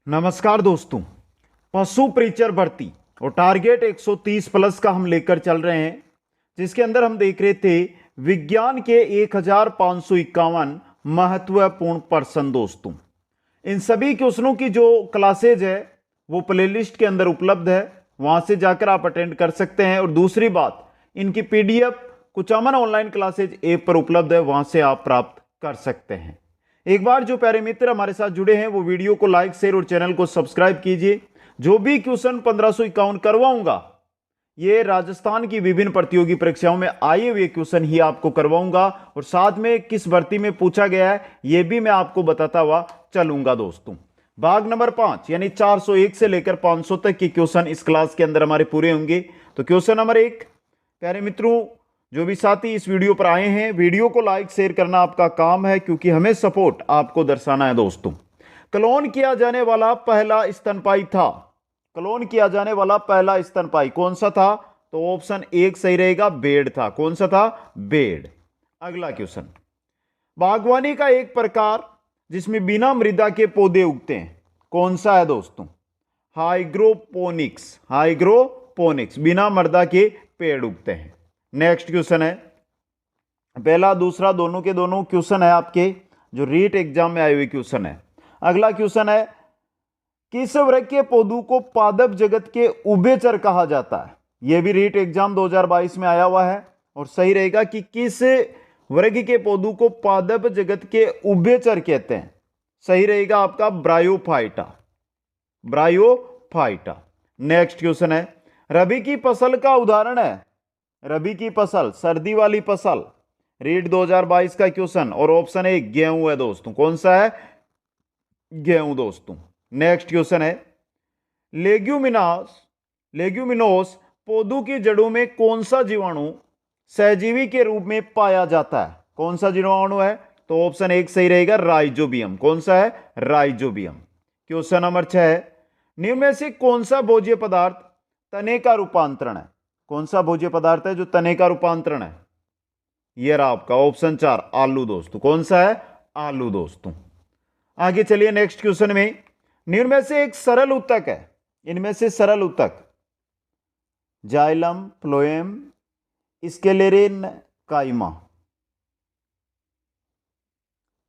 नमस्कार दोस्तों। पशु प्रीचर भर्ती और टारगेट 130 प्लस का हम लेकर चल रहे हैं, जिसके अंदर हम देख रहे थे विज्ञान के 1551 महत्वपूर्ण प्रश्न। दोस्तों, इन सभी क्वेश्चनों की जो क्लासेज है वो प्लेलिस्ट के अंदर उपलब्ध है, वहां से जाकर आप अटेंड कर सकते हैं। और दूसरी बात, इनकी PDF Kuchaman online classes app पर उपलब्ध है, वहां से आप प्राप्त कर सकते हैं। एक बार जो प्यारे मित्र हमारे साथ जुड़े हैं वो वीडियो को लाइक, शेयर और चैनल को सब्सक्राइब कीजिए। जो भी क्वेश्चन 1551 करवाऊंगा ये राजस्थान की विभिन्न प्रतियोगी परीक्षाओं में आए हुए क्वेश्चन ही आपको करवाऊंगा, और साथ में किस भर्ती में पूछा गया है यह भी मैं आपको बताता हुआ चलूंगा। दोस्तों, भाग नंबर 5 यानी 401 से लेकर 500 तक के क्वेश्चन इस क्लास के अंदर हमारे पूरे होंगे। तो क्वेश्चन नंबर 1, प्यारे मित्रों जो भी साथी इस वीडियो पर आए हैं, वीडियो को लाइक शेयर करना आपका काम है, क्योंकि हमें सपोर्ट आपको दर्शाना है। दोस्तों, क्लोन किया जाने वाला पहला स्तनपायी था, क्लोन किया जाने वाला पहला स्तनपायी कौन सा था? तो ऑप्शन 1 सही रहेगा, बेड था। कौन सा था? बेड। अगला क्वेश्चन, बागवानी का एक प्रकार जिसमें बिना मृदा के पौधे उगते हैं कौन सा है? दोस्तों, हाइग्रोपोनिक्स। हाइग्रोपोनिक्स, बिना मृदा के पेड़ उगते हैं। नेक्स्ट क्वेश्चन है, पहला दूसरा दोनों के दोनों क्वेश्चन है आपके जो रीट एग्जाम में आए हुए क्वेश्चन है। अगला क्वेश्चन है, किस वर्ग के पौधों को पादप जगत के उभयचर कहा जाता है? यह भी रीट एग्जाम 2022 में आया हुआ है, और सही रहेगा कि किस वर्ग के पौधों को पादप जगत के उभयचर कहते हैं? सही रहेगा आपका ब्रायोफाइटा। ब्रायोफाइटा। नेक्स्ट क्वेश्चन है, रबी की फसल का उदाहरण है? रबी की फसल, सर्दी वाली फसल। रीट 2022 का क्वेश्चन, और ऑप्शन ए गेहूं है। दोस्तों, कौन सा है? गेहूं। दोस्तों, नेक्स्ट क्वेश्चन है, लेग्यूमिनोस पौधों की जड़ों में कौन सा जीवाणु सहजीवी के रूप में पाया जाता है? कौन सा जीवाणु है? तो ऑप्शन 1 सही रहेगा, राइजोबियम। कौन सा है? राइजोबियम। क्वेश्चन नंबर 6, निम्न में से कौन सा भोज्य पदार्थ तने का रूपांतरण है? कौन सा भोज्य पदार्थ है जो तने का रूपांतरण है? यह रहा आपका ऑप्शन 4, आलू। दोस्तों, कौन सा है? आलू। दोस्तों, आगे चलिए नेक्स्ट क्वेश्चन में, निम्न में से एक सरल ऊतक है, इनमें से सरल ऊतक जाइलम, फ्लोएम, स्केलेरेन काइमा।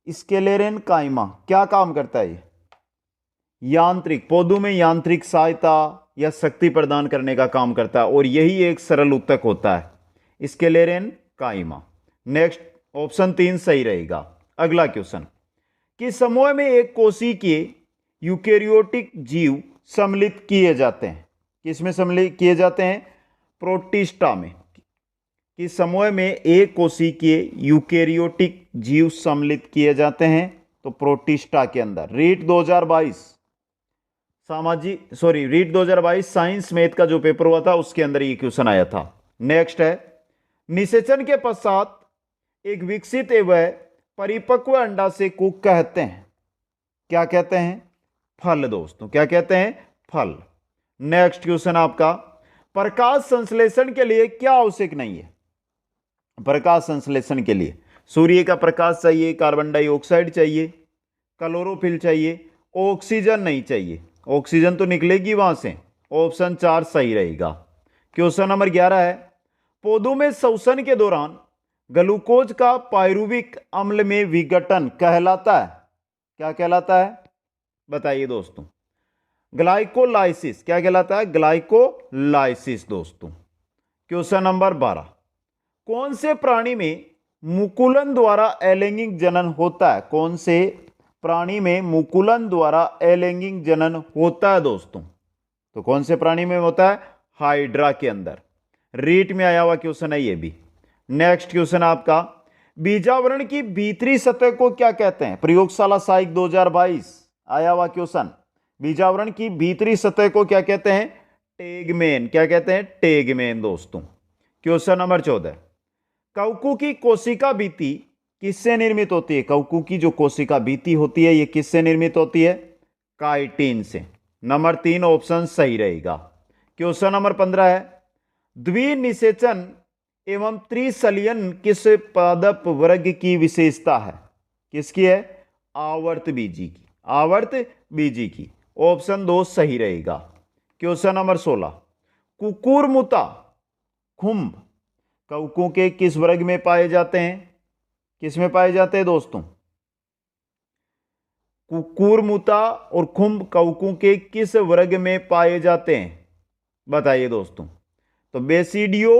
स्केलेरेन काइमा क्या काम करता है? यांत्रिक, पौधों में यांत्रिक सहायता या शक्ति प्रदान करने का काम करता है, और यही एक सरल ऊतक होता है, स्केलेरेन काइमा। नेक्स्ट ऑप्शन 3 सही रहेगा। अगला क्वेश्चन, किस समूह में एक कोशिकीय यूकेरियोटिक जीव सम्मिलित किए जाते हैं? किसमें सम्मिलित किए जाते हैं? प्रोटिस्टा में। किस समूह में एक कोशिकीय यूकेरियोटिक जीव सम्मिलित किए जाते हैं? तो प्रोटिस्टा के अंदर। रीट 2022 रीट 2022 साइंस मैथ का जो पेपर हुआ था उसके अंदर ये क्वेश्चन आया था। नेक्स्ट है, निषेचन के पश्चात एक विकसित एवं परिपक्व अंडाशय को कहते हैं, क्या कहते हैं? फल। दोस्तों, क्या कहते हैं? फल। नेक्स्ट क्वेश्चन आपका, प्रकाश संश्लेषण के लिए क्या आवश्यक नहीं है? प्रकाश संश्लेषण के लिए सूर्य का प्रकाश चाहिए, कार्बन डाइऑक्साइड चाहिए, क्लोरोफिल चाहिए, ऑक्सीजन नहीं चाहिए। ऑक्सीजन तो निकलेगी वहां से। ऑप्शन 4 सही रहेगा। क्वेश्चन नंबर 11 है, पौधों में श्वसन के दौरान ग्लूकोज का पायरुविक अम्ल में विघटन कहलाता है, क्या कहलाता है? बताइए दोस्तों। ग्लाइकोलाइसिस। क्या कहलाता है? ग्लाइकोलाइसिस। दोस्तों, क्वेश्चन नंबर 12, कौन से प्राणी में मुकुलन द्वारा अलैंगिक जनन होता है? कौन से प्राणी में मुकुलन द्वारा अलैंगिक जनन होता है? दोस्तों, तो कौन से प्राणी में होता है? हाइड्रा के अंदर। रीट में आया हुआ क्वेश्चन है ये भी। नेक्स्ट क्वेश्चन आपका, बीजावरण की भीतरी सतह को क्या कहते हैं? प्रयोगशाला साइक 2022 आया हुआ क्वेश्चन। बीजावरण की भीतरी सतह को क्या कहते हैं? टेगमेन। क्या कहते हैं? टेगमेन। दोस्तों, क्वेश्चन नंबर 14, कवकु की कोशिका भित्ति किससे निर्मित होती है? कवकु की जो कोशिका भित्ति होती है ये किससे निर्मित होती है? काइटिन से। नंबर 3 ऑप्शन सही रहेगा। क्वेश्चन नंबर 15 है, द्विनिषेचन एवं त्रिशलियन किस पादप वर्ग की विशेषता है? किसकी है? आवर्त बीजी की। आवर्त बीजी की। ऑप्शन 2 सही रहेगा। क्वेश्चन नंबर 16, कुकुरमुता खुंभ कवकों के किस वर्ग में पाए जाते हैं? किस में पाए जाते हैं दोस्तों? कुकुरमुता और खुंभ कवकों के किस वर्ग में पाए जाते हैं? बताइए दोस्तों। तो बेसिडियो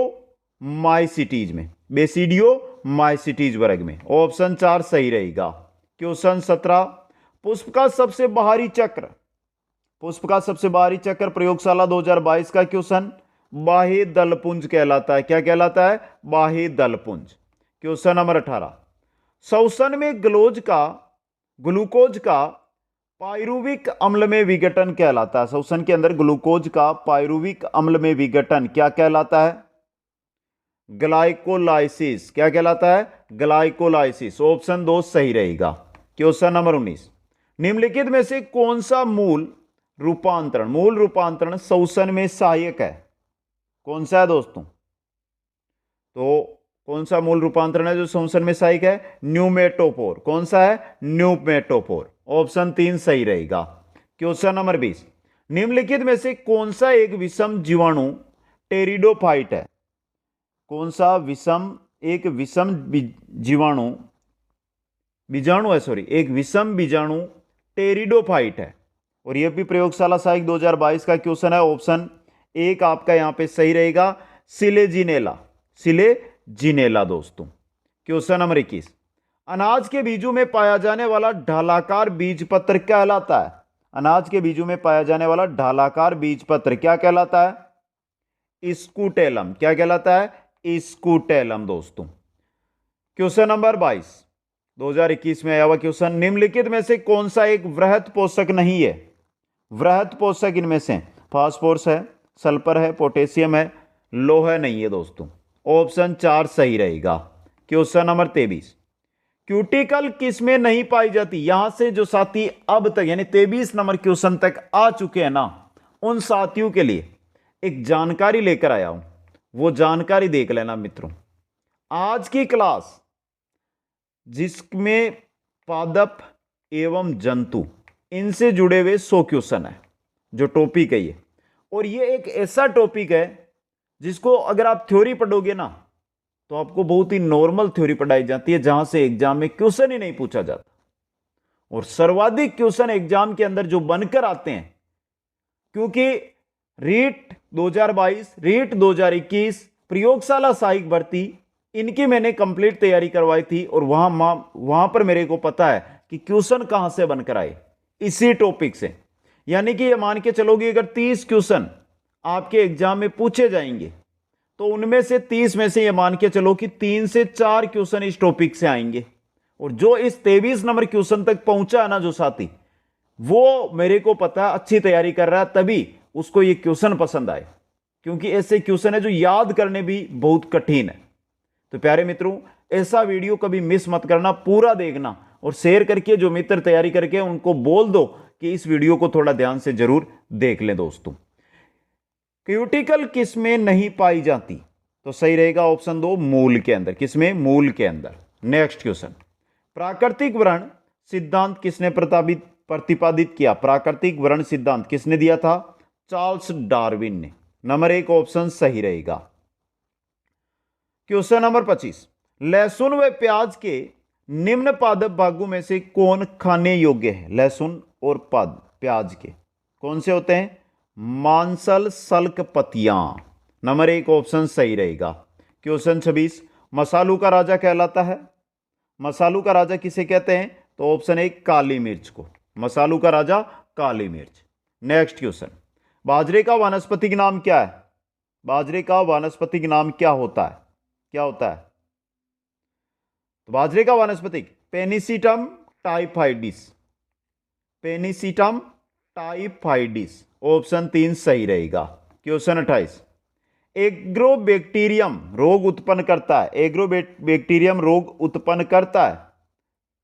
माइसिटीज में, बेसिडियो माइसिटीज वर्ग में। ऑप्शन 4 सही रहेगा। क्वेश्चन 17, पुष्प का सबसे बाहरी चक्र, पुष्प का सबसे बाहरी चक्र प्रयोगशाला 2022 का क्वेश्चन बाह्य दलपुंज कहलाता है। क्या कहलाता है? बाह्य दलपुंज। क्वेश्चन नंबर 18, श्वसन में ग्लूकोज का पायरुविक अम्ल में विघटन कहलाता है। श्वसन के अंदर ग्लूकोज का पायरुविक अम्ल में विघटन क्या कहलाता है? ग्लाइकोलाइसिस। क्या कहलाता है? ग्लाइकोलाइसिस। ऑप्शन 2 सही रहेगा। क्वेश्चन नंबर 19, निम्नलिखित में से कौन सा मूल रूपांतरण श्वसन में सहायक है? कौन सा है दोस्तों? तो कौन सा मूल रूपांतरण है जो श्वसन में सहायक है? न्यूमेटोफोर। कौन सा है? न्यूमेटोफोर। ऑप्शन 3 सही रहेगा। क्वेश्चन नंबर 20, निम्नलिखित में से कौन सा एक विषम जीवाणु टेरिडोफाइट है? कौन सा एक विषम बीजाणु टेरिडोफाइट है? और यह भी प्रयोगशाला सहायक 2022 का क्वेश्चन है। ऑप्शन 1 आपका यहां पे सही रहेगा, सिलेजिनेला दोस्तों। क्वेश्चन नंबर 21, अनाज के बीजों में पाया जाने वाला ढालाकार बीजपत्र कहलाता है। अनाज के बीजों में पाया जाने वाला ढालाकार बीजपत्र क्या कहलाता है? स्कूटेलम। क्या कहलाता है? स्कूटेलम दोस्तों। क्वेश्चन नंबर 22, 2021 में आया हुआ क्वेश्चन, निम्नलिखित में से कौन सा एक वृहत पोषक नहीं है? वृहत पोषक इनमें से फास्फोरस है, सल्फर है, पोटेशियम है, लोहा नहीं है दोस्तों। ऑप्शन 4 सही रहेगा। क्वेश्चन नंबर 23, क्यूटिकल किस में नहीं पाई जाती? यहां से जो साथी अब तक यानी 23 नंबर क्वेश्चन तक आ चुके हैं ना, उन साथियों के लिए एक जानकारी लेकर आया हूं, वो जानकारी देख लेना मित्रों। आज की क्लास जिसमें पादप एवं जंतु इनसे जुड़े हुए 100 क्वेश्चन है, जो टॉपिक है ये। और ये एक ऐसा टॉपिक है जिसको अगर आप थ्योरी पढ़ोगे ना तो आपको बहुत ही नॉर्मल थ्योरी पढ़ाई जाती है, जहां से एग्जाम में क्वेश्चन ही नहीं पूछा जाता। और सर्वाधिक क्वेश्चन एग्जाम के अंदर जो बनकर आते हैं, क्योंकि रीट 2022, रीट 2021, प्रयोगशाला सहायक भर्ती, इनकी मैंने कंप्लीट तैयारी करवाई थी। और वहां पर मेरे को पता है कि क्वेश्चन कहां से बनकर आए, इसी टॉपिक से। यानी कि ये मान के चलोगे अगर 30 क्वेश्चन आपके एग्जाम में पूछे जाएंगे तो उनमें से 30 में से ये मान के चलो कि 3 से 4 क्वेश्चन इस टॉपिक से आएंगे। और जो इस 23 नंबर क्वेश्चन तक पहुंचा है ना जो साथी, वो मेरे को पता है अच्छी तैयारी कर रहा है, तभी उसको ये क्वेश्चन पसंद आए। क्योंकि ऐसे क्वेश्चन है जो याद करने भी बहुत कठिन है। तो प्यारे मित्रों, ऐसा वीडियो कभी मिस मत करना, पूरा देखना और शेयर करके जो मित्र तैयारी करके उनको बोल दो कि इस वीडियो को थोड़ा ध्यान से जरूर देख लें दोस्तों। क्यूटिकल किस में नहीं पाई जाती? तो सही रहेगा ऑप्शन 2, मूल के अंदर। किसमें? मूल के अंदर। नेक्स्ट क्वेश्चन, प्राकृतिक वर्ण सिद्धांत किसने प्रतिपादित किया? प्राकृतिक वर्ण सिद्धांत किसने दिया था? चार्ल्स डार्विन ने। नंबर 1 ऑप्शन सही रहेगा। क्वेश्चन नंबर 25, लहसुन व प्याज के निम्न पादप भागों में से कौन खाने योग्य है? लहसुन और प्याज के कौन से होते हैं? मांसल सल्क पतियां। नंबर 1 ऑप्शन सही रहेगा। क्वेश्चन 26, मसालों का राजा कहलाता है? मसालों का राजा किसे कहते हैं? तो ऑप्शन 1 काली मिर्च को। मसालों का राजा काली मिर्च। नेक्स्ट क्वेश्चन, बाजरे का वानस्पतिक नाम क्या है? बाजरे का वानस्पतिक नाम क्या होता है? क्या होता है? तो बाजरे का वानस्पतिक पेनिसिटम टाइफाइडिस। पेनिसिटम टाइफाइडिस। ऑप्शन 3 सही रहेगा। क्वेश्चन 28, एग्रोबैक्टीरियम रोग उत्पन्न करता है? एग्रोबैक्टीरियम रोग उत्पन्न करता है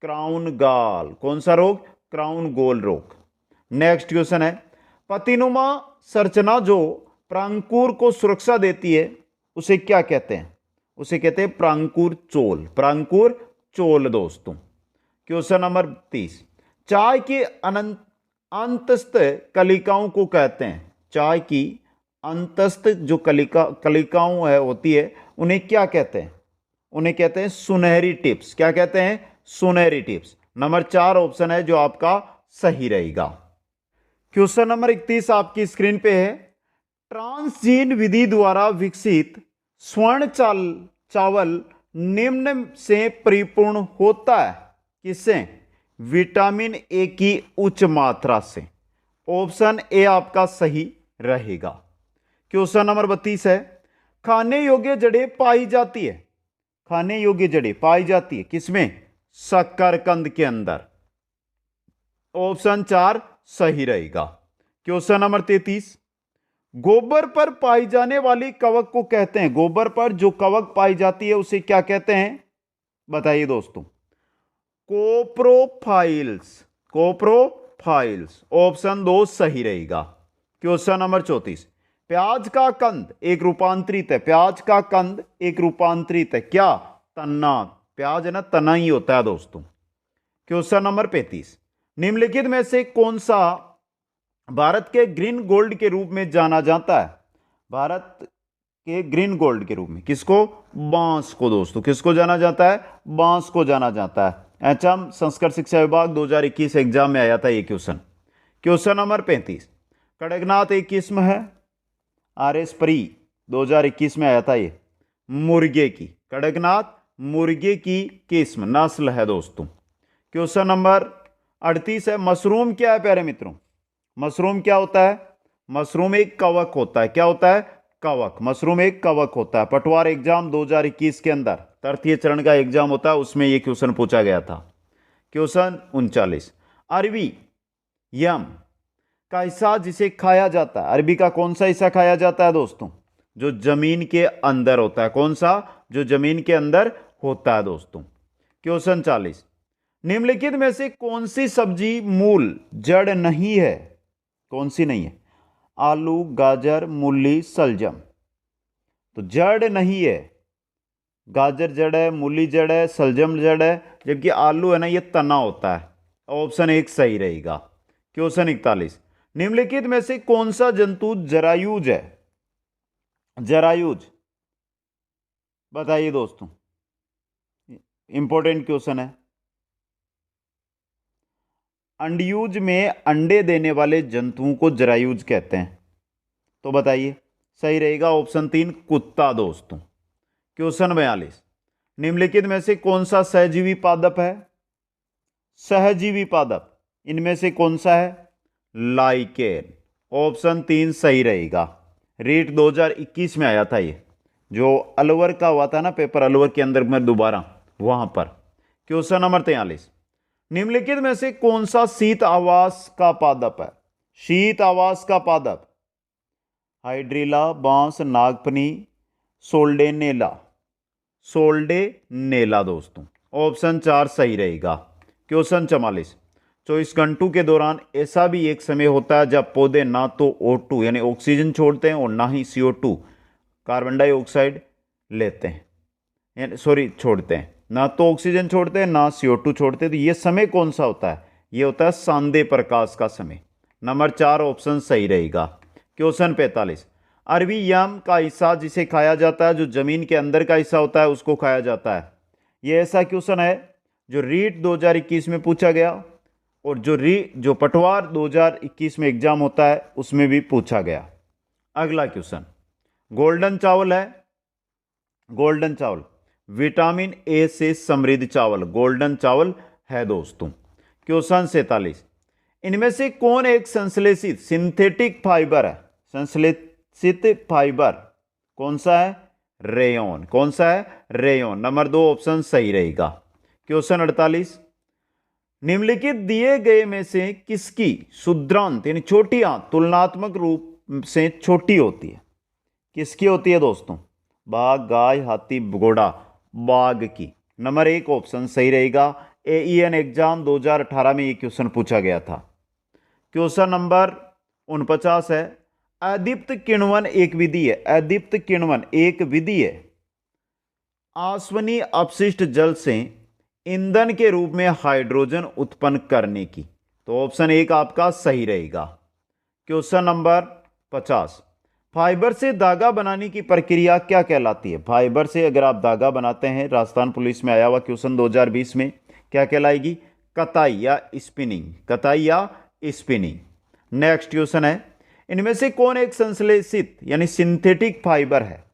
क्राउन गॉल। कौन सा रोग? क्राउन गॉल रोग। नेक्स्ट क्वेश्चन है, पतिनुमा संरचना जो प्रांकुर को सुरक्षा देती है उसे क्या कहते हैं? उसे कहते हैं प्रांकुर चोल। प्रांकुर चोल दोस्तों। क्वेश्चन नंबर 30, चाय के अंतस्थ कलिकाओं को कहते हैं। चाय की अंतस्थ जो कलिकाओं है होती है, उन्हें क्या कहते हैं? उन्हें कहते हैं सुनहरी टिप्स। क्या कहते हैं? सुनहरी टिप्स। नंबर 4 ऑप्शन है जो आपका सही रहेगा। क्वेश्चन नंबर 31 आपकी स्क्रीन पे है। ट्रांसजीन विधि द्वारा विकसित स्वर्ण चावल निम्न से परिपूर्ण होता है। किससे? विटामिन ए की उच्च मात्रा से। ऑप्शन ए आपका सही रहेगा। क्वेश्चन नंबर 32 है। खाने योग्य जड़ें पाई जाती है। खाने योग्य जड़ें पाई जाती है किसमें? शकरकंद के अंदर। ऑप्शन 4 सही रहेगा। Question number 33। गोबर पर पाई जाने वाली कवक को कहते हैं। गोबर पर जो कवक पाई जाती है उसे क्या कहते हैं? बताइए दोस्तों। कोप्रोफाइल्स। कोप्रोफाइल्स। ऑप्शन 2 सही रहेगा। Question number 34। प्याज का कंद एक रूपांतरित है। प्याज का कंद एक रूपांतरित है क्या? तना। प्याज है ना, तना ही होता है दोस्तों। Question number 35। निम्नलिखित में से कौन सा भारत के ग्रीन गोल्ड के रूप में जाना जाता है? भारत के ग्रीन गोल्ड के रूप में किसको? बांस को दोस्तों। किसको जाना जाता है? बांस को जाना जाता है। एचएम संस्कृत शिक्षा विभाग 2021 एग्जाम में आया था ये क्वेश्चन। Question number 35। कड़कनाथ एक किस्म है। आरएस परी 2021 में आया था ये। मुर्गे की। कड़कनाथ मुर्गे की किस्म, नस्ल है दोस्तों। क्वेश्चन नंबर 38 है। मशरूम क्या है प्यारे मित्रों? मशरूम क्या होता है? मशरूम एक कवक होता है। क्या होता है? कवक। मशरूम एक कवक होता है। पटवार एग्जाम 2021 के अंदर तृतीय चरण का एग्जाम होता है, उसमें यह क्वेश्चन पूछा गया था। क्वेश्चन 39। अरबी यम का हिस्सा जिसे खाया जाता है। अरबी का कौन सा हिस्सा खाया जाता है दोस्तों? जो जमीन के अंदर होता है। कौन सा? जो जमीन के अंदर होता है दोस्तों। क्वेश्चन 40। निम्नलिखित में से कौन सी सब्जी मूल जड़ नहीं है? कौन सी नहीं है? आलू, गाजर, मूली, सलजम। तो जड़ नहीं है। गाजर जड़ है, मूली जड़ है, सलजम जड़ है, जबकि आलू है ना, ये तना होता है। ऑप्शन 1 सही रहेगा। क्वेश्चन 41। निम्नलिखित में से कौन सा जंतु जरायुज है? जरायुज बताइए दोस्तों, इंपॉर्टेंट क्वेश्चन है। अंडयुज में अंडे देने वाले जंतुओं को जरायुज कहते हैं। तो बताइए, सही रहेगा ऑप्शन 3 कुत्ता दोस्तों। क्वेश्चन 42। निम्नलिखित में से कौन सा सहजीवी पादप है? सहजीवी पादप इनमें से कौन सा है? लाइकेन। ऑप्शन 3 सही रहेगा। रीट 2021 में आया था ये, जो अलवर का हुआ था ना पेपर, अलवर के अंदर में दोबारा वहां पर। Question number 43। निम्नलिखित में से कौन सा शीत आवास का पादप है? शीत आवास का पादप हाइड्रिला, बांस, नागफनी, सोल्डेनेला। सोल्डेनेला दोस्तों। ऑप्शन 4 सही रहेगा। क्वेश्चन 44। 24 घंटों के दौरान ऐसा भी एक समय होता है जब पौधे ना तो O2 यानी ऑक्सीजन छोड़ते हैं और ना ही CO2 कार्बन डाइऑक्साइड लेते हैं, सॉरी छोड़ते हैं। ना तो ऑक्सीजन छोड़ते हैं ना CO2 छोड़ते हैं। तो ये समय कौन सा होता है? ये होता है सांदे प्रकाश का समय। नंबर 4 ऑप्शन सही रहेगा। क्वेश्चन 45। अरबी याम का हिस्सा जिसे खाया जाता है, जो जमीन के अंदर का हिस्सा होता है उसको खाया जाता है। ये ऐसा क्वेश्चन है जो रीट 2021 में पूछा गया और जो पटवार 2021 में एग्जाम होता है उसमें भी पूछा गया। अगला क्वेश्चन गोल्डन चावल है। गोल्डन चावल विटामिन ए से समृद्ध चावल गोल्डन चावल है दोस्तों। क्वेश्चन 47। इनमें से कौन एक संश्लेषित सिंथेटिक फाइबर है? संश्लेषित फाइबर कौन सा है? रेयॉन। कौन सा है? रेयॉन। नंबर 2 ऑप्शन सही रहेगा। क्वेश्चन 48। निम्नलिखित दिए गए में से किसकी शुद्रांत यानी छोटी आंत तुलनात्मक रूप से छोटी होती है? किसकी होती है दोस्तों? बाघ, गाय, हाथी, घोड़ा। बाघ की। नंबर 1 ऑप्शन सही रहेगा। AEN एग्जाम 2018 में ये क्वेश्चन पूछा गया था। क्वेश्चन नंबर 49 है। अदीप्त किण्वन एक विधि है। अदीप्त किण्वन एक विधि है आसवनी अपशिष्ट जल से ईंधन के रूप में हाइड्रोजन उत्पन्न करने की। तो ऑप्शन 1 आपका सही रहेगा। क्वेश्चन नंबर 50, फाइबर से धागा बनाने की प्रक्रिया क्या कहलाती है? फाइबर से अगर आप धागा बनाते हैं, राजस्थान पुलिस में आया हुआ क्वेश्चन 2020 में, क्या कहलाएगी? कताई या स्पिनिंग, कताई या स्पिनिंग। नेक्स्ट क्वेश्चन है, इनमें से कौन एक संश्लेषित यानी सिंथेटिक फाइबर है?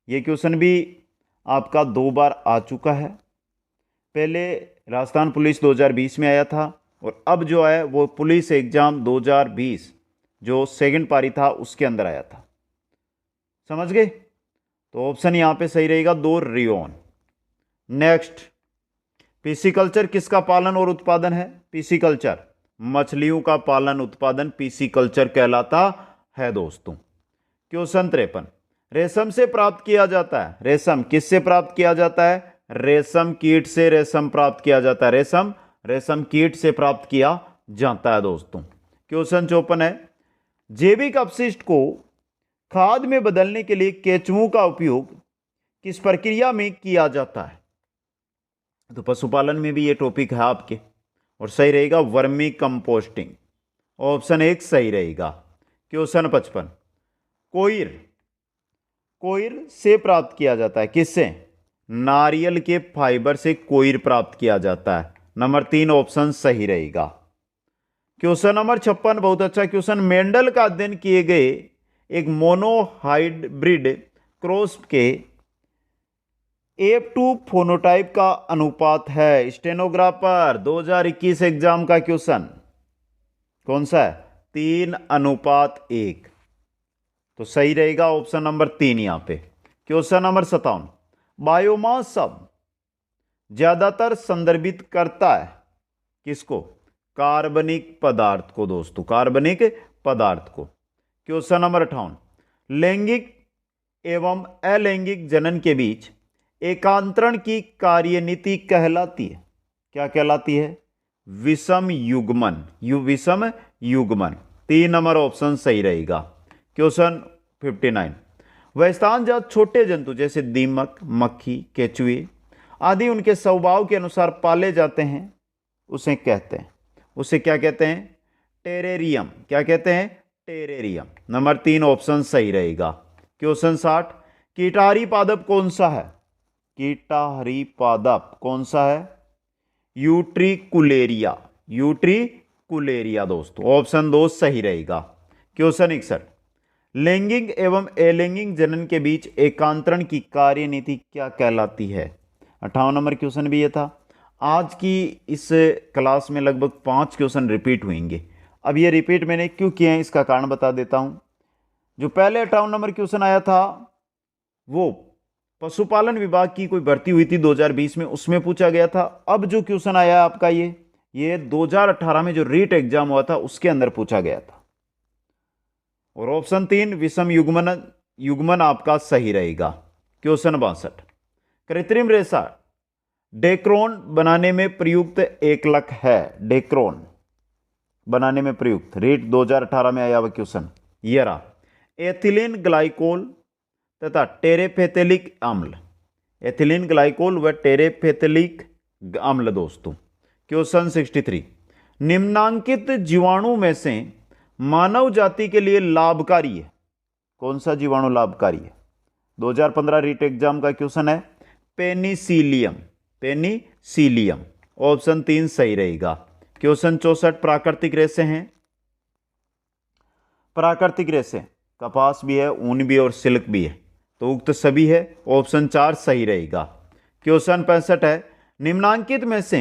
यह क्वेश्चन भी आपका 2 बार आ चुका है। पहले राजस्थान पुलिस 2020 में आया था और अब जो है वो पुलिस एग्जाम 2020 जो सेकंड पारी था उसके अंदर आया था। समझ गए? तो ऑप्शन यहां पे सही रहेगा 2, रियोन। नेक्स्ट, पिसिकल्चर किसका पालन और उत्पादन है? पिसिकल्चर मछलियों का पालन उत्पादन पिसिकल्चर कहलाता है दोस्तों। क्वेश्चन 53, रेशम से प्राप्त किया जाता है। रेशम किससे प्राप्त किया जाता है? रेशम कीट से रेशम प्राप्त किया जाता है। रेशम कीट से प्राप्त किया जाता है दोस्तों। क्वेश्चन 54 है, जैविक अपशिष्ट को खाद में बदलने के लिए केंचुओं का उपयोग किस प्रक्रिया में किया जाता है? तो पशुपालन में भी ये टॉपिक है आपके, और सही रहेगा वर्मी कंपोस्टिंग। ऑप्शन 1 सही रहेगा। क्वेश्चन 55, कोयर से प्राप्त किया जाता है। किससे? नारियल के फाइबर से कोयर प्राप्त किया जाता है। नंबर 3 ऑप्शन सही रहेगा। क्वेश्चन नंबर 56 बहुत अच्छा क्वेश्चन, मेंडल का अध्ययन किए गए एक मोनोहाइब्रिड क्रॉस के F2 फोनोटाइप का अनुपात है। स्टेनोग्राफर 2021 एग्जाम का क्वेश्चन कौन सा है? 3:1। तो सही रहेगा ऑप्शन नंबर 3 यहां पे। क्वेश्चन नंबर 57, बायोमास शब्द ज्यादातर संदर्भित करता है किसको? कार्बनिक पदार्थ को दोस्तों, कार्बनिक पदार्थ को। क्वेश्चन नंबर 58, लैंगिक एवं अलैंगिक जनन के बीच एकांतरण की कार्यनीति कहलाती है। क्या कहलाती है? विषम युग्मन। विषम युग्मन। 3 नंबर ऑप्शन सही रहेगा। क्वेश्चन 59, वह स्थानजात छोटे जंतु जैसे दीमक, मक्खी, केचुए आदि उनके स्वभाव के अनुसार पाले जाते हैं, उसे कहते हैं, उसे क्या कहते हैं? टेरेरियम। क्या कहते हैं? टेरेरियम। नंबर 3 ऑप्शन सही रहेगा। क्वेश्चन 60, कीटाहारी पादप कौन सा है? कीटाहारी पादप कौन सा है? यूट्रिकुलेरिया। यूट्रिकुलेरिया दोस्तों, ऑप्शन 2 सही रहेगा। क्वेश्चन 61, लैंगिक एवं अलैंगिक जनन के बीच एकांतरण की कार्यनीति क्या कहलाती है? 58 नंबर क्वेश्चन भी ये था। आज की इस क्लास में लगभग 5 क्वेश्चन रिपीट हुएंगे। अब ये रिपीट मैंने क्यों किए हैं इसका कारण बता देता हूं। जो पहले 58 नंबर क्वेश्चन आया था वो पशुपालन विभाग की कोई भर्ती हुई थी 2020 में, उसमें पूछा गया था। अब जो क्वेश्चन आया आपका ये 2018 में जो रीट एग्जाम हुआ था उसके अंदर पूछा गया था। और ऑप्शन 3 विषम युग्मन आपका सही रहेगा। क्वेश्चन 62, कृत्रिम रेशा डेक्रोन बनाने में प्रयुक्त एकलक है। डेक्रोन बनाने में प्रयुक्त रीट 2018 में आया हुआ क्वेश्चन ये रहा। एथिलीन ग्लाइकोल तथा टेरेफेथेलिक अम्ल। एथिलीन ग्लाइकोल व टेरेफेथेलिक अम्ल दोस्तों। क्वेश्चन 63, निम्नांकित जीवाणु में से मानव जाति के लिए लाभकारी है। कौन सा जीवाणु लाभकारी है? 2015 रीट एग्जाम का क्वेश्चन है पेनिसिलियम। पेनिसिलियम। ऑप्शन 3 सही रहेगा। क्वेश्चन 64, प्राकृतिक रेशे हैं। प्राकृतिक रेशे कपास भी है, ऊन भी है और सिल्क भी है, तो उक्त सभी है। ऑप्शन 4 सही रहेगा। क्वेश्चन 65 है, निम्नांकित में से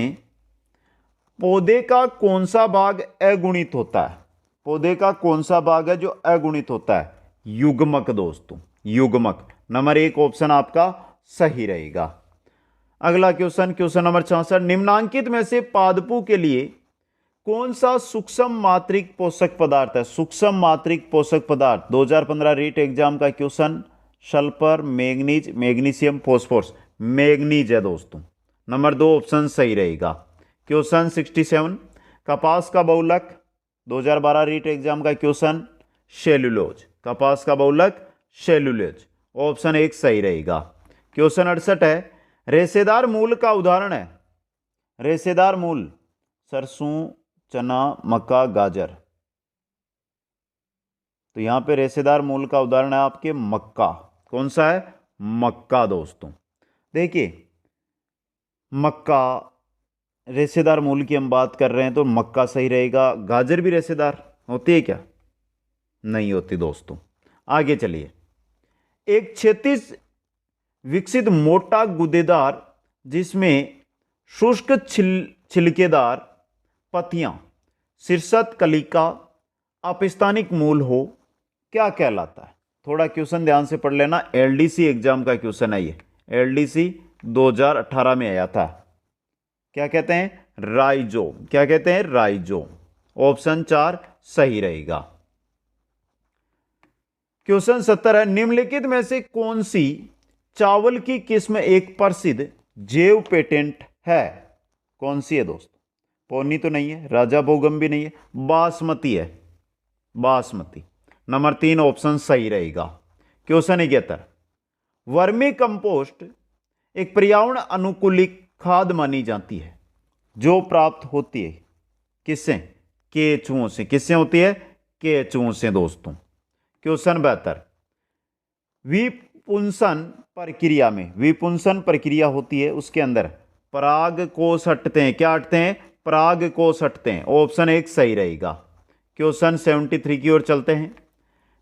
पौधे का कौन सा भाग अगुणित होता है? पौधे का कौन सा भाग है जो अगुणित होता है? युग्मक दोस्तों, युग्मक। नंबर 1 ऑप्शन आपका सही रहेगा। अगला क्वेश्चन, क्वेश्चन नंबर 66, निम्नांकित में से पादपों के लिए कौन सा सूक्ष्म मात्रिक पोषक पदार्थ है? सूक्ष्म मात्रिक पोषक पदार्थ 2015 रीट एग्जाम का question sulphur, manganese, magnesium, phosphorus. Manganese है दोस्तों। नंबर 2 ऑप्शन सही रहेगा। क्वेश्चन 67, कपास का बहुलक 2012 रीट एग्जाम का क्वेश्चन सेल्यूलोज। कपास का बहुलक सेल्यूलोज। ऑप्शन 1 सही रहेगा। क्वेश्चन 68 है, रेशेदार मूल का उदाहरण है। रेशेदार मूल सरसों, चना, मक्का, गाजर। तो यहां पे रेशेदार मूल का उदाहरण है आपके मक्का। कौन सा है? मक्का दोस्तों। देखिए मक्का रेशेदार मूल की हम बात कर रहे हैं तो मक्का सही रहेगा। गाजर भी रेशेदार होती है क्या? नहीं होती दोस्तों। आगे चलिए। एक क्षैतिज विकसित मोटा गुदेदार जिसमें शुष्क छिलकेदार पत्तियां, शीर्षत कलिका, अपस्थानिक मूल हो, क्या कहलाता है? थोड़ा क्वेश्चन ध्यान से पढ़ लेना, एलडीसी एग्जाम का क्वेश्चन है ये। एलडीसी 2018 में आया था। क्या कहते हैं? राइजोम। क्या कहते हैं? राइजोम। ऑप्शन 4 सही रहेगा। क्वेश्चन 70 है, निम्नलिखित में से कौन सी चावल की किस्म एक प्रसिद्ध जैव पेटेंट है? कौन सी है दोस्तों? पौनी तो नहीं है, राजा भोगम भी नहीं है, बासमती है। बासमती। नंबर 3 ऑप्शन सही रहेगा। क्वेश्चन 71, वर्मी कंपोस्ट एक पर्यावरण अनुकूलित खाद मानी जाती है जो प्राप्त होती है किससे? केचुओं से। किससे होती है? केचुओं से दोस्तों। क्वेश्चन 72, विपुंसन प्रक्रिया में, विपुंसन प्रक्रिया होती है उसके अंदर पराग कोष हटते हैं। क्या हटते हैं? पराग कोष हटते हैं। ऑप्शन 1 सही रहेगा। क्वेश्चन 73 की ओर चलते हैं।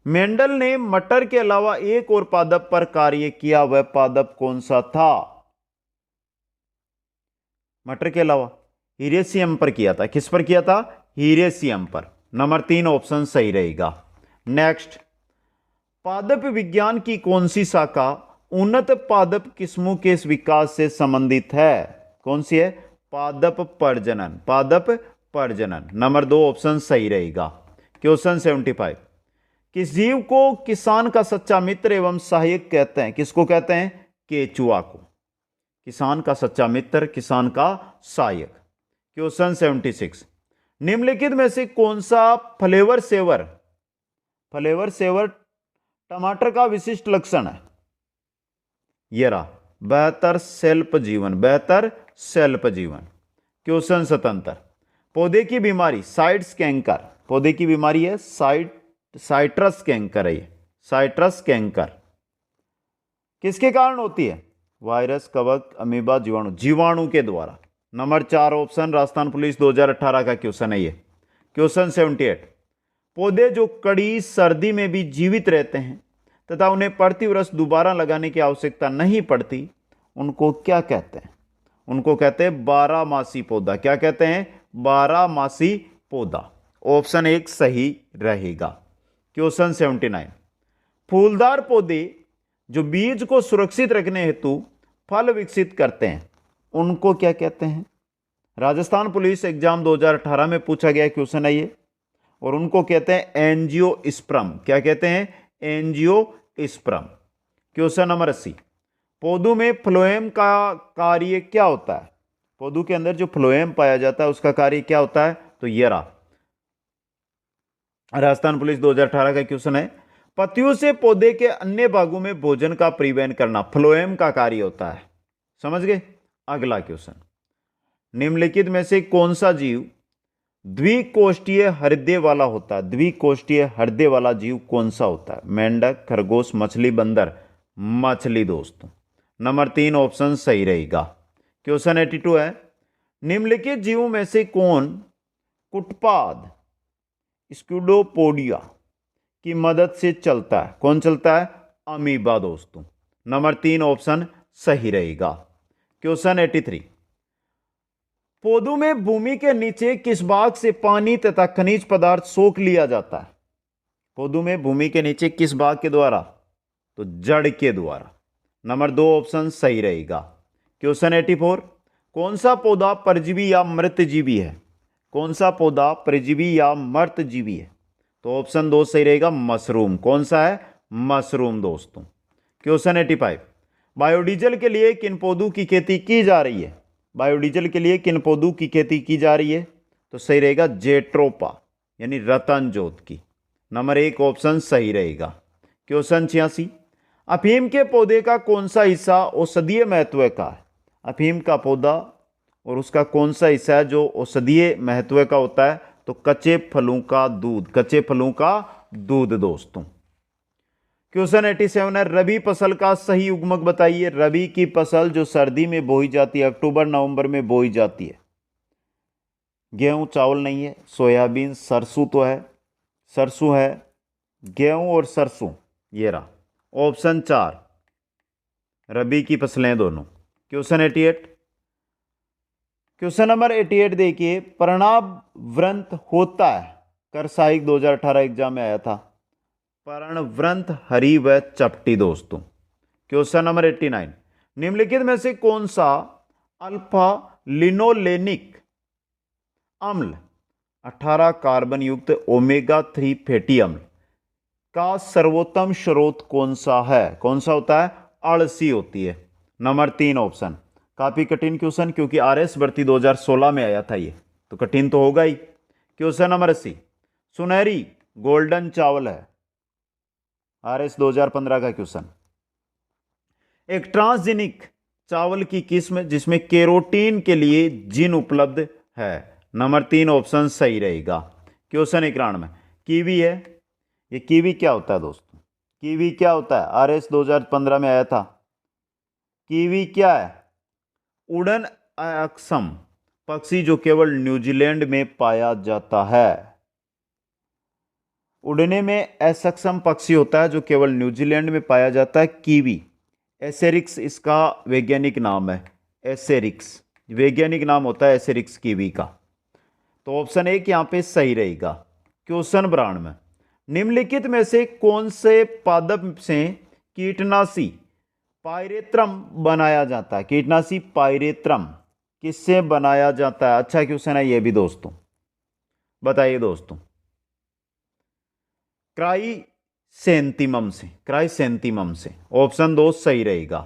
मेंडल ने मटर के अलावा एक और पादप पर कार्य किया, वह पादप कौन सा था? मटर के अलावा हीरेसियम पर किया था। किस पर किया था? हीरेसियम पर। नंबर 3 ऑप्शन सही रहेगा। नेक्स्ट, पादप विज्ञान की कौन सी शाखा उन्नत पादप किस्मों के विकास से संबंधित है? कौन सी है? पादप प्रजनन। पादप प्रजनन। नंबर 2 ऑप्शन सही रहेगा। क्वेश्चन 75, किस जीव को किसान का सच्चा मित्र एवं सहायक कहते हैं? किसको कहते हैं? केचुआ को। किसान का सच्चा मित्र, किसान का सहायक। क्वेश्चन 76, निम्नलिखित में से कौन सा फ्लेवर सेवर, फ्लेवर सेवर टमाटर का विशिष्ट लक्षण है? ये रहा, बेहतर सेल्फ जीवन। बेहतर सेल्फ जीवन। क्वेश्चन 77, पौधे की बीमारी साइट्रस कैंकर, पौधे की बीमारी है साइट्रस कैंकर है ये, साइट्रस कैंकर किसके कारण होती है? वायरस, कवक, अमीबा, जीवाणु। जीवाणु के द्वारा। नंबर 4 ऑप्शन राजस्थान पुलिस 2018 का क्वेश्चन है ये। क्वेश्चन 78, पौधे जो कड़ी सर्दी में भी जीवित रहते हैं तथा उन्हें प्रतिवर्ष दोबारा लगाने की आवश्यकता नहीं पड़ती, उनको क्या कहते हैं? उनको कहते हैं बारहमासी पौधा। क्या कहते हैं? बारहमासी पौधा। ऑप्शन 1 सही रहेगा। क्वेश्चन 79, फूलदार पौधे जो बीज को सुरक्षित रखने हेतु फल विकसित करते हैं, उनको क्या कहते हैं? राजस्थान पुलिस एग्जाम 2018 में पूछा गया क्वेश्चन है ये। और उनको कहते हैं एंजियोस्पर्म। क्या कहते हैं? एंजियोस्पर्म। क्वेश्चन नंबर 80, पौधों में फ्लोएम का कार्य क्या होता है? पौधों के अंदर जो फ्लोएम पाया जाता है उसका कार्य क्या होता है? तो ये रहा, राजस्थान पुलिस 2018 का क्वेश्चन है। पत्तियों से पौधे के अन्य भागों में भोजन का परिवहन करना फ्लोएम का कार्य होता है। समझ गए? अगला क्वेश्चन, निम्नलिखित में से कौन सा जीव द्विकोष्ठीय हृदय वाला होता है? द्विकोष्ठीय हृदय वाला जीव कौन सा होता है? मेंढक, खरगोश, मछली, बंदर। मछली दोस्तों। नंबर 3 ऑप्शन सही रहेगा। क्वेश्चन 82 है, निम्नलिखित जीवों में से कौन कुटपाद स्क्यूडोपोडिया की मदद से चलता है? कौन चलता है? अमीबा दोस्तों। नंबर 3 ऑप्शन सही रहेगा। क्वेश्चन 83, पौधों में भूमि के नीचे किस भाग से पानी तथा खनिज पदार्थ सोख लिया जाता है? पौधों में भूमि के नीचे किस भाग के द्वारा? तो जड़ के द्वारा। नंबर 2 ऑप्शन सही रहेगा। क्वेश्चन 84, कौन सा पौधा परजीवी या मृतजीवी है? कौन सा पौधा परजीवी या मृतजीवी है? तो ऑप्शन 2 सही रहेगा, मशरूम। कौन सा है? मशरूम दोस्तों। क्वेश्चन 85, बायोडीजल के लिए किन पौधों की खेती की जा रही है? बायोडीजल के लिए किन पौधों की खेती की जा रही है? तो सही रहेगा जेट्रोपा यानी रतन जोत की। नंबर 1 ऑप्शन सही रहेगा। क्वेश्चन 86, अफीम के पौधे का कौन सा हिस्सा औषधीय महत्व का है? अफीम का पौधा और उसका कौन सा हिस्सा है जो औषधीय महत्व का होता है? तो कच्चे फलों का दूध, कच्चे फलों का दूध दोस्तों। क्वेश्चन 87 है, रबी फसल का सही उगमक बताइए। रबी की फसल जो सर्दी में बोई जाती है, अक्टूबर नवंबर में बोई जाती है। गेहूं चावल नहीं है, सोयाबीन सरसों तो है, सरसों है, गेहूं और सरसों ये रहा। ऑप्शन 4 रबी की फसलें दोनों। क्वेश्चन 88, क्वेश्चन नंबर 88 देखिए, प्रणव व्रत होता है, कर साहिक 2018 एग्जाम में आया था। पर्ण व्रत हरी व चपटी दोस्तों। क्वेश्चन नंबर 89, निम्नलिखित में से कौन सा अल्फा लिनोलेनिक अम्ल 18 कार्बन युक्त ओमेगा 3 फैटी अम्ल का सर्वोत्तम स्रोत कौन सा है? कौन सा होता है? अळसी होती है। Number 3 option. काफी कठिन क्वेश्चन, क्योंकि आरएस भर्ती 2016 में आया था, ये तो कठिन तो होगा ही। क्वेश्चन नंबर 80, सुनहरी गोल्डन चावल है, आरएस 2015 का क्वेश्चन। एक ट्रांसजेनिक चावल की किस्म जिसमें केरोटीन के लिए जीन उपलब्ध है। नंबर 3 ऑप्शन सही रहेगा। क्वेश्चन 91, कीवी है। ये कीवी क्या होता है दोस्तों? कीवी क्या होता है? आरएस 2015 में आया था। कीवी क्या है? उड़न अक्षम पक्षी जो केवल न्यूजीलैंड में पाया जाता है। उड़ने में असक्षम पक्षी होता है जो केवल न्यूजीलैंड में पाया जाता है, कीवी। एसेरिक्स इसका वैज्ञानिक नाम है, एसेरिक्स वैज्ञानिक नाम होता है एसेरिक्स कीवी का। तो ऑप्शन 1 यहां पे सही रहेगा। क्वेश्चन 92, निम्नलिखित में से कौन से पादप से कीटनाशी पायरेत्रम बनाया जाता है? कीटनाशी पायरेत्रम किससे बनाया जाता है? अच्छा क्वेश्चन है ये भी दोस्तों, बताइए दोस्तों। क्राइसेंथीमम से, क्राइसेंथीमम से। ऑप्शन 2 सही रहेगा।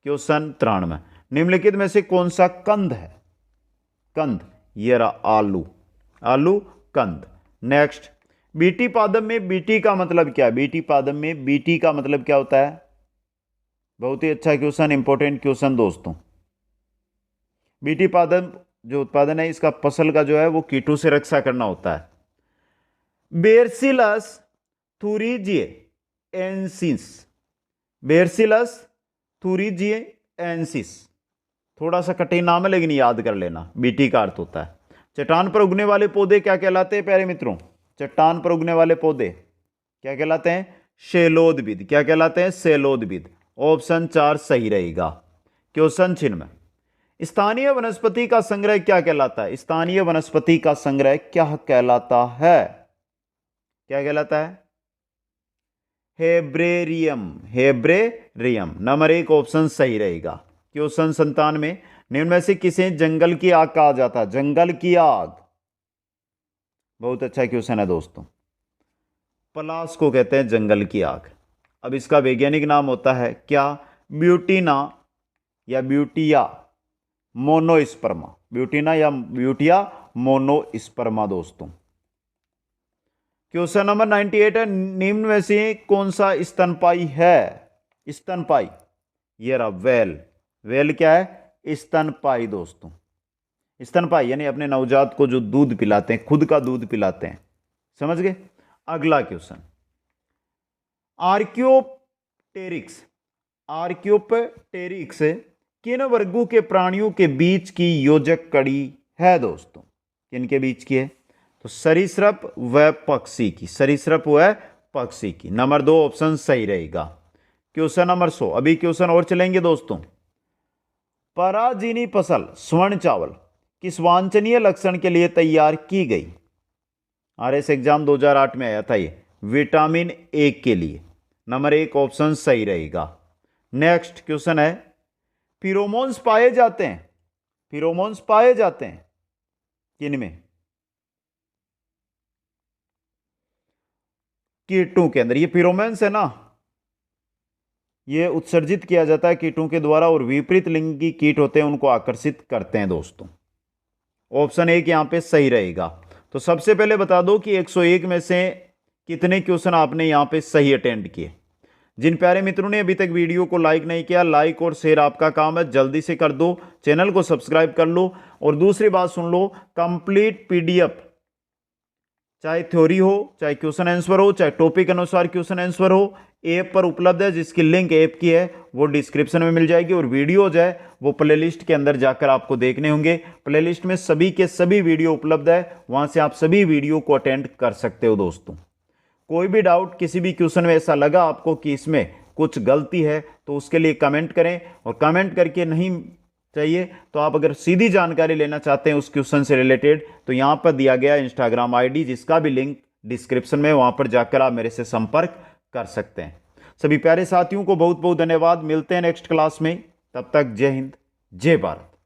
क्वेश्चन 93, निम्नलिखित में से कौन सा कंद है? कंद ये रहा, आलू, आलू कंद। नेक्स्ट, बीटी पादप में बीटी का मतलब क्या है? बीटी पादप में बीटी का मतलब क्या होता है? बहुत ही अच्छा क्वेश्चन, इंपॉर्टेंट क्वेश्चन दोस्तों। बीटी पादप जो उत्पादन है इसका फसल का जो है वो कीटों से रक्षा करना होता है। बेरसिलस थुरिजिएन्सिस, बेरसिलस थुरिजिएन्सिस थोड़ा सा कठिन नाम है लेकिन याद कर लेना। बीटी का अर्थ होता है चट्टान पर उगने वाले पौधे क्या कहलाते हैं प्यारे मित्रों? चट्टान पर उगने वाले पौधे क्या कहलाते हैं? शैलोदविद। क्या कहलाते हैं? शैलोदविद। ऑप्शन 4 सही रहेगा। क्वेश्चन 96, स्थानीय वनस्पति का संग्रह क्या कहलाता है? स्थानीय वनस्पति का संग्रह क्या कहलाता है? क्या कहलाता है? हेब्रेरियम, हेब्रेरियम। नंबर 1 ऑप्शन सही रहेगा। क्वेश्चन 97, निम्न में से किसे जंगल की आग कहा जाता है? जंगल की आग, बहुत अच्छा क्वेश्चन है दोस्तों। पलाश को कहते हैं जंगल की आग। अब इसका वैज्ञानिक नाम होता है क्या? ब्यूटीना या ब्यूटिया मोनोस्पर्मा, ब्यूटीना या ब्यूटिया मोनोस्पर्मा दोस्तों। क्वेश्चन नंबर 98 है, निम्न में से कौन सा स्तनपायी है? स्तनपायी ये रहा, वेल। वेल क्या है? स्तनपायी दोस्तों। स्तनपायी यानी अपने नवजात को जो दूध पिलाते हैं, खुद का दूध पिलाते हैं, समझ गए? अगला क्वेश्चन, आर्कियोप्टेरिक्स, आर्कियोप्टेरिक्स किन वर्गों के प्राणियों के बीच की योजक कड़ी है दोस्तों? किनके बीच की है? तो सरीसृप व पक्षी की, सरीसृप व पक्षी की। नंबर 2 ऑप्शन सही रहेगा। क्वेश्चन नंबर 100, अभी क्वेश्चन और चलेंगे दोस्तों। पराजीनी फसल स्वर्ण चावल किस वांछनीय लक्षण के लिए तैयार की गई? आरएस एग्जाम 2008 में आया था ये, विटामिन ए के लिए। नंबर 1 ऑप्शन सही रहेगा। नेक्स्ट क्वेश्चन है, फिरोमोन्स पाए जाते हैं, फिरोमोन्स पाए जाते हैं किनमें? कीटों के अंदर। ये फिरोमोन्स है ना, ये उत्सर्जित किया जाता है कीटों के द्वारा और विपरीत लिंगी कीट होते हैं उनको आकर्षित करते हैं दोस्तों। ऑप्शन 1 यहां पे सही रहेगा। तो सबसे पहले बता दो कि 101 में से कितने क्वेश्चन आपने यहां पे सही अटेंड किए? जिन प्यारे मित्रों ने अभी तक वीडियो को लाइक नहीं किया, लाइक और शेयर आपका काम है, जल्दी से कर दो। चैनल को सब्सक्राइब कर लो। और दूसरी बात सुन लो, कंप्लीट पीडीएफ, चाहे थ्योरी हो, चाहे क्वेश्चन आंसर हो, चाहे टॉपिक अनुसार क्वेश्चन आंसर हो, ऐप पर उपलब्ध है, जिसकी लिंक ऐप की है वो डिस्क्रिप्शन में मिल जाएगी। और वीडियोज है वो प्लेलिस्ट के अंदर जाकर आपको देखने होंगे। प्लेलिस्ट में सभी के सभी वीडियो उपलब्ध है, वहां से आप सभी वीडियो को अटेंड कर सकते हो। दोस्तों, कोई भी डाउट, किसी भी क्वेश्चन में ऐसा लगा आपको कि इसमें कुछ गलती है, तो उसके लिए कमेंट करें। और कमेंट करके नहीं चाहिए तो आप अगर सीधी जानकारी लेना चाहते हैं उस क्वेश्चन से रिलेटेड, तो यहां पर दिया गया इंस्टाग्राम आईडी, जिसका भी लिंक डिस्क्रिप्शन में, वहां पर जाकर आप मेरे से संपर्क कर सकते हैं। सभी प्यारे साथियों को बहुत बहुत धन्यवाद। मिलते हैं नेक्स्ट क्लास में, तब तक जय हिंद, जय भारत।